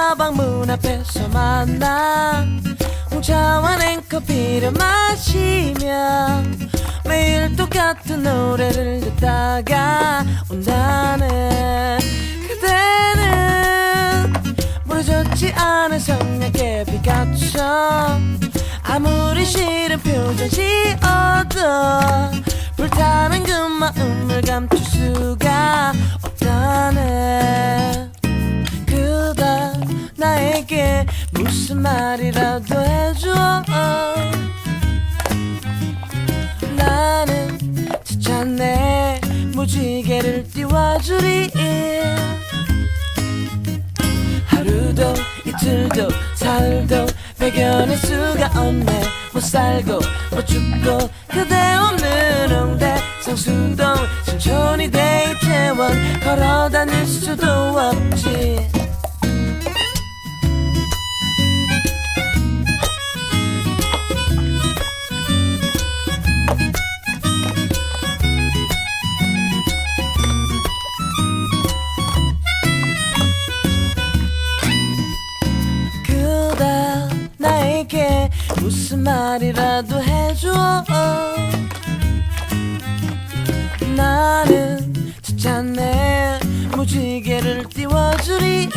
다방 문 앞에서 만나 홍차와 냉커피를 마시며 매일 똑같은 노래를 듣다가 온다는 그대는 부러졌지 않은 성냥개 빛같죠. 아무리 싫은 표정 지어도 불타는 그 마음을 감출 수가 없다네. 그대 나에게 무슨 말이라도 해줘. 나는 지쳤네 무지개를 띄워주리. 하루도 이틀도 사흘도 배견할 수가 없네. 못 살고 못 죽고 그대 없는 홍대 성수동 신촌이 대이태원 걸어 다닐 수도 없지. 나에게 무슨 말이라도 해줘. 나는 지쳤네 무지개를 띄워주리.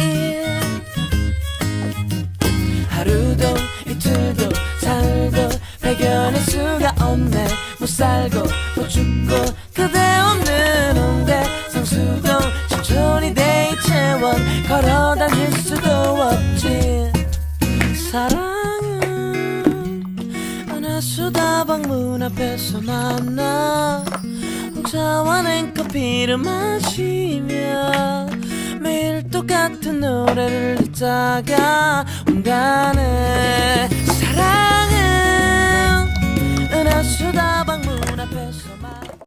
하루도 이틀도 사흘도 배견할 수가 없네. 못 살고 못 죽고 그대 없는 홍대 성수동 신촌이 대이태원 걸어 다닐 수도 없지. 사랑은 은하수다방 문 앞에서 만나 홍차와 냉커피를 마시며 매일 똑같은 노래를 듣다가 온다네.